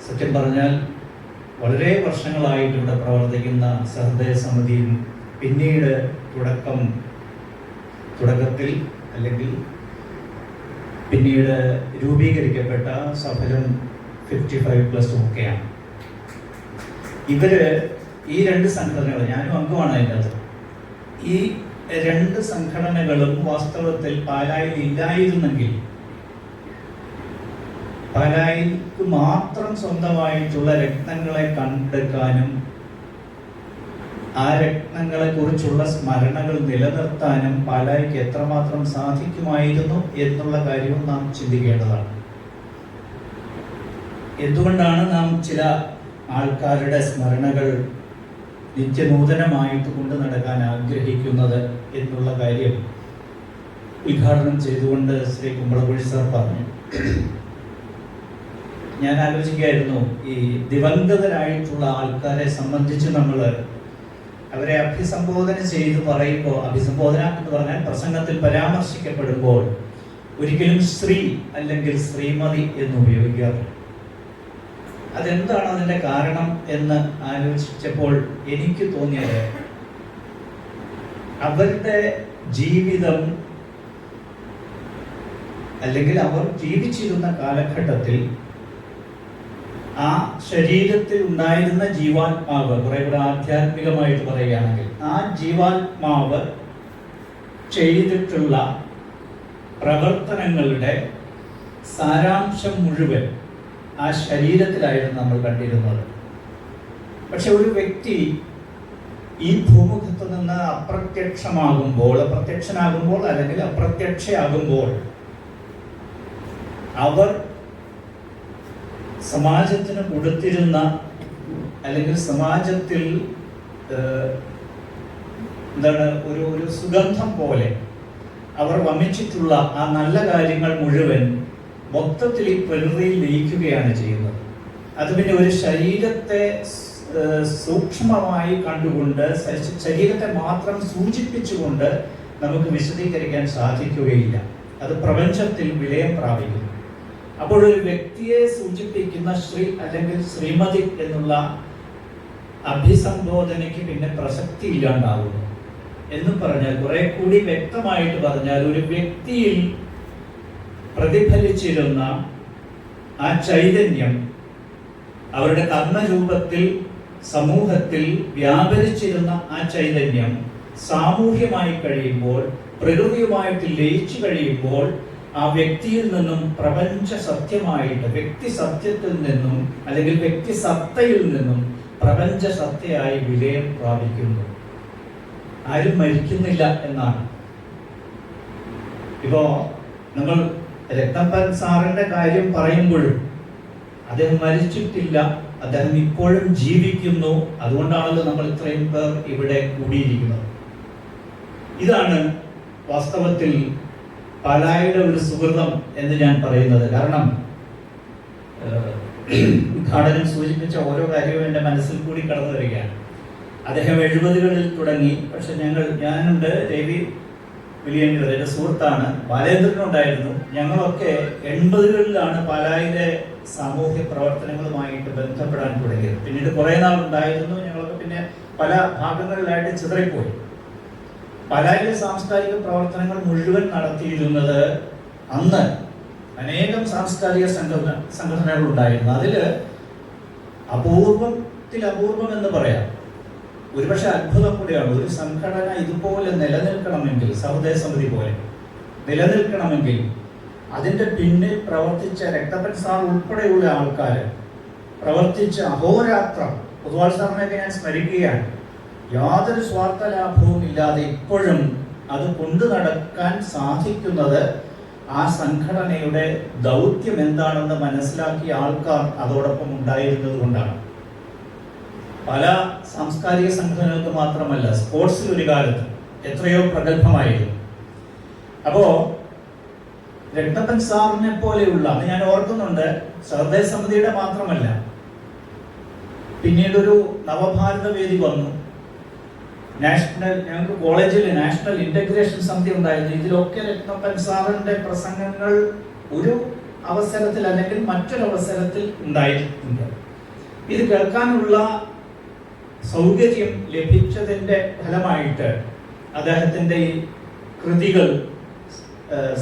സത്യം പറഞ്ഞാൽ വളരെ വർഷങ്ങളായിട്ട് ഇവിടെ പ്രവർത്തിക്കുന്ന സഹൃദയ സമിതിയും പിന്നീട് തുടക്കത്തിൽ അല്ലെങ്കിൽ പിന്നീട് രൂപീകരിക്കപ്പെട്ട സഫലം 55+ ഒക്കെയാണ്. ഈ രണ്ട് സംഘടനകൾ, ഞാനും അംഗമാണ് അതിൻ്റെ അത്, ഈ രണ്ട് സംഘടനകളും വാസ്തവത്തിൽ പാലായിൽ ഇല്ലായിരുന്നെങ്കിൽ പാലായിക്ക് മാത്രം സ്വന്തമായിട്ടുള്ള രത്നങ്ങളെ കണ്ടെടുക്കാനും ആ രത്നങ്ങളെ കുറിച്ചുള്ള സ്മരണകൾ നിലനിർത്താനും പാലായിക്ക് എത്രമാത്രം സാധിക്കുമായിരുന്നു എന്നുള്ള കാര്യവും നാം ചിന്തിക്കേണ്ടതാണ്. എന്തുകൊണ്ടാണ് നാം ചില ആൾക്കാരുടെ സ്മരണകൾ നിത്യനൂതനമായിട്ട് കൊണ്ടു നടക്കാൻ ആഗ്രഹിക്കുന്നത് എന്നുള്ള കാര്യം ഉദ്ഘാടനം ചെയ്തുകൊണ്ട് ശ്രീ കുമ്പളക്കുഴി സാർ പറഞ്ഞു. ഞാൻ ആലോചിക്കുകയായിരുന്നു, ഈ ദിവംഗതരായിട്ടുള്ള ആൾക്കാരെ സംബന്ധിച്ച് നമ്മൾ അവരെ അഭിസംബോധന ചെയ്ത് പറയുമ്പോൾ, അഭിസംബോധന എന്ന് പറഞ്ഞാൽ പ്രസംഗത്തിൽ പരാമർശിക്കപ്പെടുമ്പോൾ ഒരിക്കലും ശ്രീ അല്ലെങ്കിൽ ശ്രീമതി എന്ന് ഉപയോഗിക്കാറില്ല. അതെന്താണ് അതിൻ്റെ കാരണം എന്ന് ആലോചിച്ചപ്പോൾ എനിക്ക് തോന്നിയത്, അവരുടെ ജീവിതം അല്ലെങ്കിൽ അവർ ജീവിച്ചിരുന്ന കാലഘട്ടത്തിൽ ആ ശരീരത്തിൽ ഉണ്ടായിരുന്ന ജീവാത്മാവ്, കുറെ കൂടെ ആധ്യാത്മികമായിട്ട് പറയുകയാണെങ്കിൽ, ആ ജീവാത്മാവ് ചെയ്തിട്ടുള്ള പ്രവർത്തനങ്ങളുടെ സാരാംശം മുഴുവൻ ആ ശരീരത്തിലായിരുന്നു നമ്മൾ കണ്ടിരുന്നത്. പക്ഷെ ഒരു വ്യക്തി ഈ ഭൂമുഖത്ത് നിന്ന് അപ്രത്യക്ഷനാകുമ്പോൾ അല്ലെങ്കിൽ അപ്രത്യക്ഷയാകുമ്പോൾ അവർ സമാജത്തിന് കൊടുത്തിരുന്ന അല്ലെങ്കിൽ സമാജത്തിൽ ഒരു സുഗന്ധം പോലെ അവർ വമിച്ചിട്ടുള്ള ആ നല്ല കാര്യങ്ങൾ മുഴുവൻ മൊത്തത്തിൽ ഈ പ്രകൃതിയിൽ ലയിക്കുകയാണ് ചെയ്യുന്നത്. അത് പിന്നെ ഒരു ശരീരത്തെ സൂക്ഷ്മമായി കണ്ടുകൊണ്ട്, ശരീരത്തെ മാത്രം സൂചിപ്പിച്ചുകൊണ്ട് നമുക്ക് വിശദീകരിക്കാൻ സാധിക്കുകയില്ല. അത് പ്രപഞ്ചത്തിൽ വിലയം പ്രാപിക്കുന്നു. അപ്പോൾ ഒരു വ്യക്തിയെ സൂചിപ്പിക്കുന്ന ശ്രീ അല്ലെങ്കിൽ ശ്രീമതി എന്നുള്ള അഭിസംബോധനയ്ക്ക് പിന്നെ പ്രസക്തി ഇല്ലാണ്ടാവുന്നു എന്ന് പറഞ്ഞാൽ, കുറെ കൂടി വ്യക്തമായിട്ട് പറഞ്ഞാൽ, ഒരു വ്യക്തിയിൽ പ്രതിഫലിച്ചിരുന്ന ആ ചൈതന്യം അവരുടെ കർമ്മരൂപത്തിൽ സമൂഹത്തിൽ വ്യാപരിച്ചിരുന്ന ആ ചൈതന്യം സാമൂഹ്യമായി കഴിയുമ്പോൾ, പ്രകൃതിയുമായിട്ട് ലയിച്ചു കഴിയുമ്പോൾ, ആ വ്യക്തിയിൽ നിന്നും പ്രപഞ്ച സത്യമായിട്ട്, വ്യക്തി സത്യത്തിൽ നിന്നും അല്ലെങ്കിൽ വ്യക്തി സത്തയിൽ നിന്നും പ്രപഞ്ച സത്തയായി വിലയം പ്രാപിക്കുന്നു. ആരും മരിക്കുന്നില്ല എന്നാണ്. ഇപ്പോ നമ്മൾ രത്നപ്പൻ സാറിന്റെ കാര്യം പറയുമ്പോഴും അദ്ദേഹം മരിച്ചിട്ടില്ല, അദ്ദേഹം ഇപ്പോഴും ജീവിക്കുന്നു. അതുകൊണ്ടാണല്ലോ നമ്മൾ ഇത്രയും പേർ ഇവിടെ കൂടിയിരിക്കുന്നത്. ഇതാണ് വാസ്തവത്തിൽ പാലായുടെ ഒരു സുഹൃതം എന്ന് ഞാൻ പറയുന്നത്. കാരണം ഉദ്ഘാടനം സൂചിപ്പിച്ച ഓരോ കാര്യവും എൻ്റെ മനസ്സിൽ കൂടി കടന്നു വരികയാണ്. അദ്ദേഹം 70കളിൽ തുടങ്ങി. പക്ഷെ ഞാനുണ്ട്, രവി വിലിയന്നൂർ എൻ്റെ സുഹൃത്താണ്, ബാലേന്ദ്രനുണ്ടായിരുന്നു. ഞങ്ങളൊക്കെ 80കളിലാണ് പാലായിലെ സാമൂഹ്യ പ്രവർത്തനങ്ങളുമായിട്ട് ബന്ധപ്പെടാൻ തുടങ്ങിയത്. പിന്നീട് കുറേ നാൾ ഉണ്ടായിരുന്നു. ഞങ്ങളൊക്കെ പിന്നെ പല ഭാഗങ്ങളിലായിട്ട് ചിതറിപ്പോയി. പാലായിലെ സാംസ്കാരിക പ്രവർത്തനങ്ങൾ മുഴുവൻ നടത്തിയിരുന്നത് അന്ന് അനേകം സാംസ്കാരിക സംഘടനകൾ ഉണ്ടായിരുന്നു. അതിൽ അപൂർവം എന്ന് പറയാം, ഒരുപക്ഷെ അത്ഭുതം കൂടിയാണ്. ഒരു സംഘടന ഇതുപോലെ നിലനിൽക്കണമെങ്കിൽ, സഹൃദയ സമിതി പോലെ നിലനിൽക്കണമെങ്കിൽ, അതിൻ്റെ പിന്നിൽ പ്രവർത്തിച്ച രക്തപ്പൻ സാർ ഉൾപ്പെടെയുള്ള ആൾക്കാർ പ്രവർത്തിച്ച അഹോരാത്രം, പൊതുവാൾ സാറിനെയൊക്കെ ഞാൻ സ്മരിക്കുകയാണ്, യാതൊരു സ്വാർത്ഥ ലാഭവും ഇല്ലാതെ ഇപ്പോഴും അത് കൊണ്ടു നടക്കാൻ സാധിക്കുന്നത് ആ സംഘടനയുടെ ദൗത്യം എന്താണെന്ന് മനസ്സിലാക്കിയ ആൾക്കാർ അതോടൊപ്പം ഉണ്ടായിരുന്നത് കൊണ്ടാണ്. പല സാംസ്കാരിക സംഘടനകൾക്ക് മാത്രമല്ല, സ്പോർട്സിൽ ഒരു കാലത്ത് എത്രയോ പ്രഗത്ഭമായിരുന്നു. അപ്പോ രത്നപ്പൻ സാറിനെ പോലെയുള്ള, അത് ഞാൻ ഓർക്കുന്നുണ്ട്, സഹൃദയ സമിതിയുടെ മാത്രമല്ല, പിന്നീടൊരു നവഭാരത വേദി വന്നു. ഞങ്ങൾക്ക് കോളേജിൽ നാഷണൽ ഇന്റഗ്രേഷൻ സമിതി ഉണ്ടായിരുന്നു. ഇതിലൊക്കെ രത്നപ്പൻ സാറിന്റെ പ്രസംഗങ്ങൾ ഒരു അവസരത്തിൽ അല്ലെങ്കിൽ മറ്റൊരവസരത്തിൽ ഉണ്ടായിട്ടുണ്ട്. ഇത് കേൾക്കാനുള്ള സൗകര്യം ലഭിച്ചതിൻ്റെ ഫലമായിട്ട് അദ്ദേഹത്തിൻ്റെ ഈ കൃതികൾ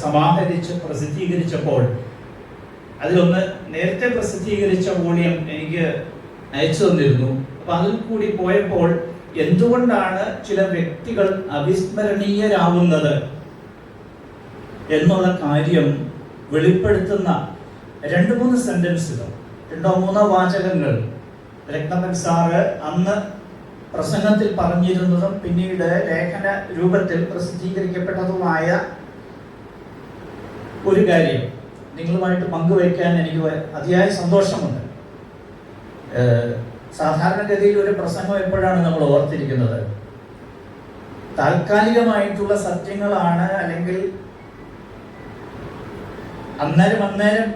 സമാഹരിച്ച് പ്രസിദ്ധീകരിച്ചപ്പോൾ അതിലൊന്ന് നേരത്തെ പ്രസിദ്ധീകരിച്ച വോളിയം എനിക്ക് അയച്ചു തന്നിരുന്നു. അപ്പൊ അതിൽ കൂടി പോയപ്പോൾ എന്തുകൊണ്ടാണ് ചില വ്യക്തികൾ അവിസ്മരണീയരാവുന്നത് എന്നുള്ള കാര്യം വെളിപ്പെടുത്തുന്ന 2-3 സെന്റൻസുകൾ, 2-3 വാചകങ്ങൾ രത്നപ്പൻ സാറ് അന്ന് പ്രസംഗത്തിൽ പറഞ്ഞിരുന്നതും പിന്നീട് ലേഖന രൂപത്തിൽ പ്രസിദ്ധീകരിക്കപ്പെട്ടതുമായ ഒരു കാര്യം നിങ്ങളുമായിട്ട് പങ്കുവയ്ക്കാൻ എനിക്ക് അതിയായ സന്തോഷമുണ്ട്. സാധാരണഗതിയിൽ ഒരു പ്രസംഗം എപ്പോഴാണ് നമ്മൾ ഓർത്തിരിക്കുന്നത്? താൽക്കാലികമായിട്ടുള്ള സത്യങ്ങളാണ്, അല്ലെങ്കിൽ അന്നേരം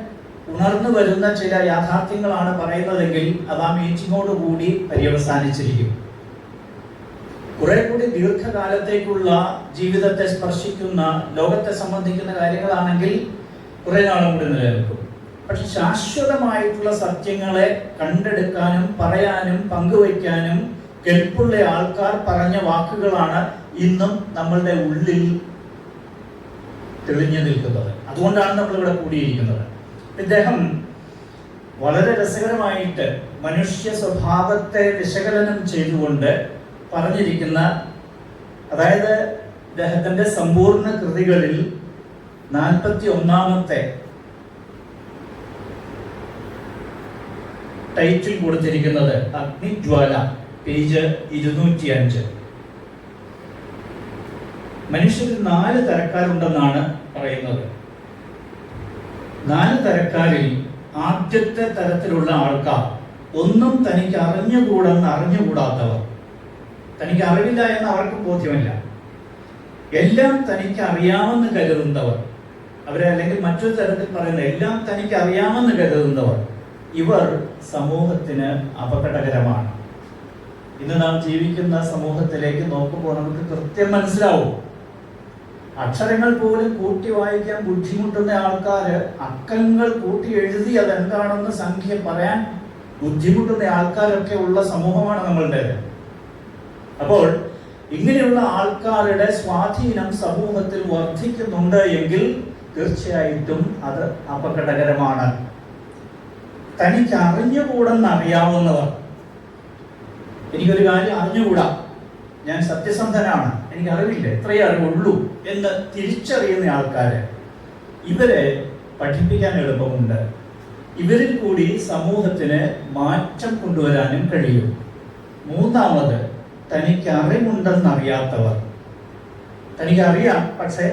ഉണർന്നു വരുന്ന ചില യാഥാർത്ഥ്യങ്ങളാണ് പറയുന്നതെങ്കിൽ അത് ആ മീറ്റിങ്ങോടുകൂടി പര്യവസാനിച്ചിരിക്കും. കുറെ കൂടി ദീർഘകാലത്തേക്കുള്ള ജീവിതത്തെ സ്പർശിക്കുന്ന, ലോകത്തെ സംബന്ധിക്കുന്ന കാര്യങ്ങളാണെങ്കിൽ കുറെ നാളും കൂടി നിലനിൽക്കും. പക്ഷെ ശാശ്വതമായിട്ടുള്ള സത്യങ്ങളെ കണ്ടെടുക്കാനും പറയാനും പങ്കുവയ്ക്കാനും കെൽപ്പുള്ള ആൾക്കാർ പറഞ്ഞ വാക്കുകളാണ് ഇന്നും നമ്മളുടെ ഉള്ളിൽ തെളിഞ്ഞു നിൽക്കുന്നത്. അതുകൊണ്ടാണ് നമ്മളിവിടെ കൂടിയിരിക്കുന്നത്. ഇദ്ദേഹം വളരെ രസകരമായിട്ട് മനുഷ്യ സ്വഭാവത്തെ വിശകലനം ചെയ്തുകൊണ്ട് പറഞ്ഞിരിക്കുന്ന, അതായത് ഇദ്ദേഹത്തിന്റെ സമ്പൂർണ്ണ കൃതികളിൽ 41ാമത്തെ ടൈറ്റിൽ കൊടുത്തിരിക്കുന്നത് അഗ്നിജ്വാല, പേജ് 205. മനുഷ്യരിൽ 4 തരക്കാരുണ്ടെന്നാണ് പറയുന്നത്. 4 തരക്കാരിൽ ആദ്യത്തെ തരത്തിലുള്ള ആൾക്കാർ ഒന്നും തനിക്ക് അറിഞ്ഞുകൂടാത്തവർ. തനിക്ക് അറിവില്ല എന്ന് അവർക്ക് ബോധ്യമില്ല. എല്ലാം തനിക്ക് അറിയാമെന്ന് കരുതുന്നവർ, അവരെ അല്ലെങ്കിൽ മറ്റൊരു തരത്തിൽ പറയുന്ന എല്ലാം തനിക്ക് അറിയാമെന്ന് കരുതുന്നവർ, ഇവർ സമൂഹത്തിന് അപകടകരമാണ്. ഇന്ന് നാം ജീവിക്കുന്ന സമൂഹത്തിലേക്ക് നോക്കുമ്പോൾ നമുക്ക് കൃത്യം മനസ്സിലാവും. അക്ഷരങ്ങൾ പോലും കൂട്ടി വായിക്കാൻ ബുദ്ധിമുട്ടുന്ന ആൾക്കാര് അക്കങ്ങൾ കൂട്ടി എഴുതി അതെന്താണെന്ന് സംഖ്യ പറയാൻ ബുദ്ധിമുട്ടുന്ന ആൾക്കാരൊക്കെ ഉള്ള സമൂഹമാണ് നമ്മളുടേത്. അപ്പോൾ ഇങ്ങനെയുള്ള ആൾക്കാരുടെ സ്വാധീനം സമൂഹത്തിൽ വർദ്ധിക്കുന്നുണ്ട് എങ്കിൽ തീർച്ചയായിട്ടും അത് അപകടകരമാണ്. തനിക്ക് അറിഞ്ഞുകൂടെന്നറിയാവുന്നവർ, എനിക്കൊരു കാര്യം അറിഞ്ഞുകൂടാ, ഞാൻ സത്യസന്ധനാണ്, എനിക്ക് അറിവില്ല, ഇത്രയേ അറിവുള്ളൂ എന്ന് തിരിച്ചറിയുന്ന ആൾക്കാര്, ഇവരെ പഠിപ്പിക്കാൻ എളുപ്പമുണ്ട്. ഇവരിൽ കൂടി സമൂഹത്തിന് മാറ്റം കൊണ്ടുവരാനും കഴിയും. 3ാമത്, തനിക്ക് അറിവുണ്ടെന്നറിയാത്തവർ. തനിക്കറിയാം, പക്ഷെ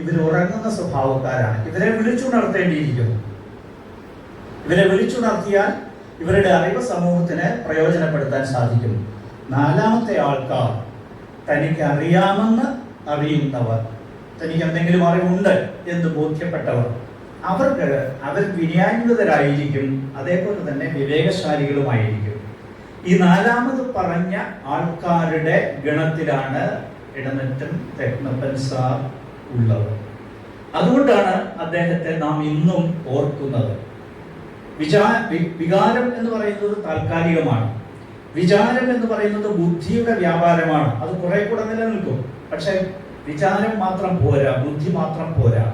ഇവർ ഉറങ്ങുന്ന സ്വഭാവക്കാരാണ്. ഇവരെ വിളിച്ചുണർത്തേണ്ടിയിരിക്കുന്നു. ഇവരെ വിളിച്ചുണർത്തിയാൽ ഇവരുടെ അറിവ് സമൂഹത്തിന് പ്രയോജനപ്പെടുത്താൻ സാധിക്കും. 4ാമത്തെ ആൾക്കാർ, തനിക്ക് അറിയാമെന്ന് അറിയുന്നവർ, തനിക്ക് എന്തെങ്കിലും അറിവുണ്ട് എന്ന് ബോധ്യപ്പെട്ടവർ. അവർ വിനയാന്വിതരായിരിക്കും, അതേപോലെ തന്നെ വിവേകശാലികളുമായിരിക്കും. ഈ 4ാമത് പറഞ്ഞ ആൾക്കാരുടെ ഗണത്തിലാണ് ഇടമറ്റം രത്നപ്പൻ സാർ ഉള്ളത്. അതുകൊണ്ടാണ് അദ്ദേഹത്തെ നാം ഇന്നും ഓർക്കുന്നത്. വികാരം എന്ന് പറയുന്നത് താൽക്കാലികമാണ്. വിചാരം എന്ന് പറയുന്നത് ബുദ്ധിയുടെ വ്യാപാരമാണ്. അത് കുറെ കൂടെ നിലനിൽക്കും. പക്ഷെ വിചാരം മാത്രം പോരാ, ബുദ്ധി മാത്രം പോരാ.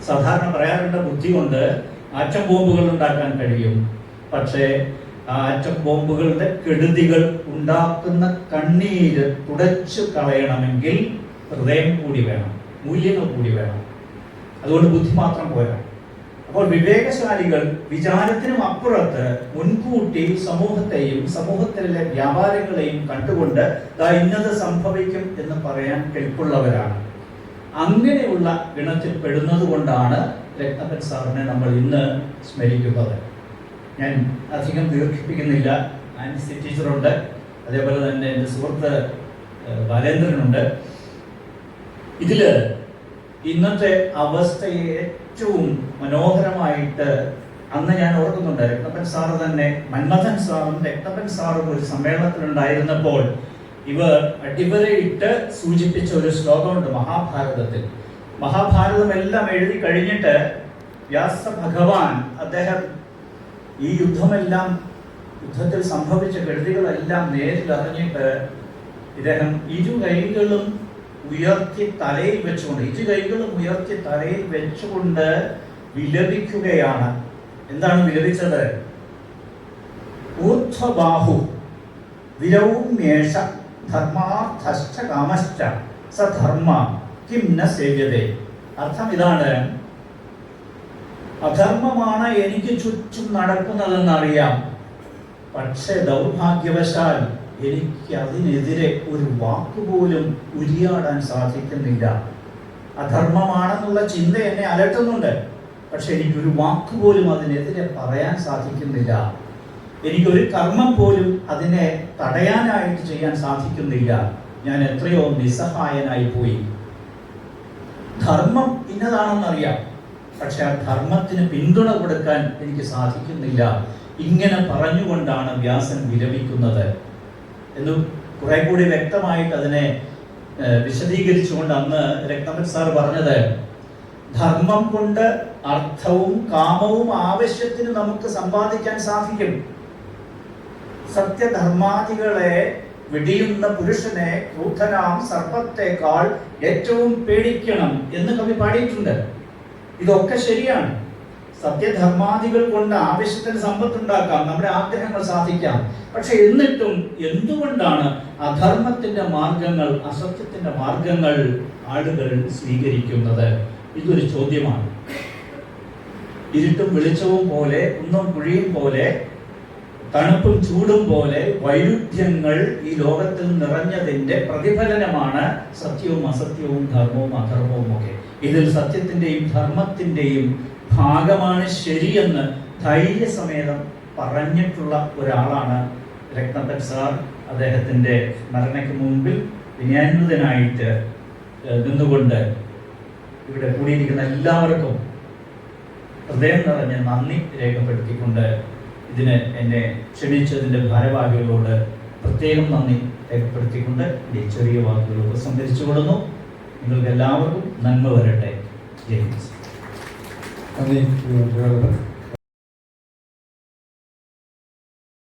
സാധാരണ പറയാറുണ്ട്, ബുദ്ധി കൊണ്ട് ആറ്റം ബോംബുകൾ ഉണ്ടാക്കാൻ കഴിയും. പക്ഷേ ആറ്റം ബോംബുകളുടെ കെടുതികൾ ഉണ്ടാക്കുന്ന കണ്ണീര് തുടച്ചു കളയണമെങ്കിൽ ഹൃദയം കൂടി വേണം, മൂല്യങ്ങൾ കൂടി വേണം. അതുകൊണ്ട് ബുദ്ധി മാത്രം പോരാ. അപ്പോൾ വിവേകശാലികൾ വിചാരത്തിനും അപ്പുറത്ത് മുൻകൂട്ടി സമൂഹത്തെയും സമൂഹത്തിലെ വ്യാപാരങ്ങളെയും കണ്ടുകൊണ്ട് ഇന്നത് സംഭവിക്കും എന്ന് പറയാൻ കെൽപ്പുള്ളവരാണ്. അങ്ങനെയുള്ള ഗണത്തിൽ പെടുന്നത് കൊണ്ടാണ് രത്നപ്പൻ സാറിനെ നമ്മൾ ഇന്ന് സ്മരിക്കുന്നത്. ഞാൻ അധികം ദീർഘിപ്പിക്കുന്നില്ല. ആൻസി ടീച്ചറുണ്ട്, അതേപോലെ തന്നെ എൻ്റെ സുഹൃത്ത് ബാലേന്ദ്രനുണ്ട്. ഇതില് ഇന്നത്തെ അവസ്ഥയെ ഏറ്റവും മനോഹരമായിട്ട് അന്ന് ഞാൻ ഓർക്കുന്നുണ്ട്. രത്നപ്പൻ സാറ് തന്നെ, മന്മഥൻ സാറും രത്നപ്പൻ സാറും ഒരു സമ്മേളനത്തിലുണ്ടായിരുന്നപ്പോൾ ഇവർ അടിവരയിട്ട് സൂചിപ്പിച്ച ഒരു ശ്ലോകമുണ്ട് മഹാഭാരതത്തിൽ. മഹാഭാരതം എല്ലാം എഴുതി കഴിഞ്ഞിട്ട് വ്യാസ ഭഗവാൻ അദ്ദേഹം ഈ യുദ്ധത്തിൽ സംഭവിച്ച കെടുതികളെല്ലാം നേരിൽ അറിഞ്ഞിട്ട് ഇദ്ദേഹം ഇരു കൈകളും ഉയർത്തി തലയിൽ വെച്ചുകൊണ്ട് വിലപിക്കുകയാണ്. എന്താണ് വിലപിച്ചത്? ഊർധ്വബാഹു വിരൗമ്യേഷ ധർമാർത്ഥശ്ച കാമശ്ച സധർമ്മ കിം ന സേവ്യതേ. അർത്ഥം ഇതാണ്: അധർമ്മമാണ് എനിക്ക് ചുറ്റും നടക്കുന്നതെന്നറിയാം, പക്ഷെ ദൗർഭാഗ്യവശാൽ എനിക്ക് അതിനെതിരെ ഒരു വാക്കുപോലും ഉരിയാടാൻ സാധിക്കുന്നില്ല. അധർമ്മമാണെന്നുള്ള ചിന്ത എന്നെ അലട്ടുന്നുണ്ട്, പക്ഷെ എനിക്കൊരു വാക്കുപോലും അതിനെതിരെ പറയാൻ സാധിക്കുന്നില്ല. എനിക്കൊരു കർമ്മം പോലും അതിനെ തടയാനായിട്ട് ചെയ്യാൻ സാധിക്കുന്നില്ല. ഞാൻ എത്രയോ നിസ്സഹായനായി പോയി. ധർമ്മം ഇന്നതാണെന്നറിയാം, പക്ഷെ ആ ധർമ്മത്തിന് പിന്തുണ കൊടുക്കാൻ എനിക്ക് സാധിക്കുന്നില്ല. ഇങ്ങനെ പറഞ്ഞുകൊണ്ടാണ് വ്യാസൻ വിലപിക്കുന്നത് എന്ന് കുറെ കൂടി വ്യക്തമായിട്ട് അതിനെ വിശദീകരിച്ചുകൊണ്ട് അന്ന് രത്നപതി സാർ പറഞ്ഞത്, ധർമ്മം കൊണ്ട് അർത്ഥവും കാമവും ആവശ്യത്തിന് നമുക്ക് സമ്പാദിക്കാൻ സാധിക്കും. സത്യധർമാദികളെ വെടിയുന്ന പുരുഷനെ ക്രൂദ്ധനാം സർപ്പത്തെക്കാൾ ഏറ്റവും പേടിക്കണം എന്ന് കവി പാടിയിട്ടുണ്ട്. ഇതൊക്കെ ശരിയാണ്. സത്യധർമാദികൾ കൊണ്ട് ആവശ്യത്തിന് സമ്പത്തുണ്ടാക്കാം, നമ്മുടെ ആഗ്രഹങ്ങൾ സാധിക്കാം. പക്ഷെ എന്നിട്ടും എന്തുകൊണ്ടാണ് അധർമ്മത്തിന്റെ മാർഗങ്ങൾ, അസത്യത്തിന്റെ മാർഗങ്ങൾ ആളുകൾ സ്വീകരിക്കുന്നത്? ഇതൊരു ചോദ്യമാണ്. ഇരുട്ടും വെളിച്ചവും പോലെ, കുന്നും കുഴിയും പോലെ, തണുപ്പും ചൂടും പോലെ വൈരുദ്ധ്യങ്ങൾ ഈ ലോകത്തിൽ നിറഞ്ഞതിന്റെ പ്രതിഫലനമാണ് സത്യവും അസത്യവും, ധർമ്മവും അധർമ്മവും ഒക്കെ. ഇതിൽ സത്യത്തിന്റെയും ധർമ്മത്തിന്റെയും ഭാഗമാണ് ശരിയെന്ന് ധൈര്യസമേതം പറഞ്ഞിട്ടുള്ള ഒരാളാണ് രത്നപതി സാർ. അദ്ദേഹത്തിന്റെ സ്മരണയ്ക്ക് മുൻപിൽ വിനയാന്വിതനായിട്ട് നിന്നുകൊണ്ട് ഇവിടെ കൂടിയിരിക്കുന്ന എല്ലാവർക്കും ഹൃദയം നിറഞ്ഞ നന്ദി രേഖപ്പെടുത്തിക്കൊണ്ട് ഇതിന് എന്നെ ക്ഷണിച്ചതിൻ്റെ ഭാരവാഹികളോട് പ്രത്യേകം നന്ദി രേഖപ്പെടുത്തിക്കൊണ്ട് ഈ ചെറിയ വാക്കുകൾ ഉപസംഹരിച്ചു കൊള്ളുന്നു. നിങ്ങൾക്ക് എല്ലാവർക്കും നന്മ വരട്ടെ. ജയ് ഹിന്ദ്. നന്ദി.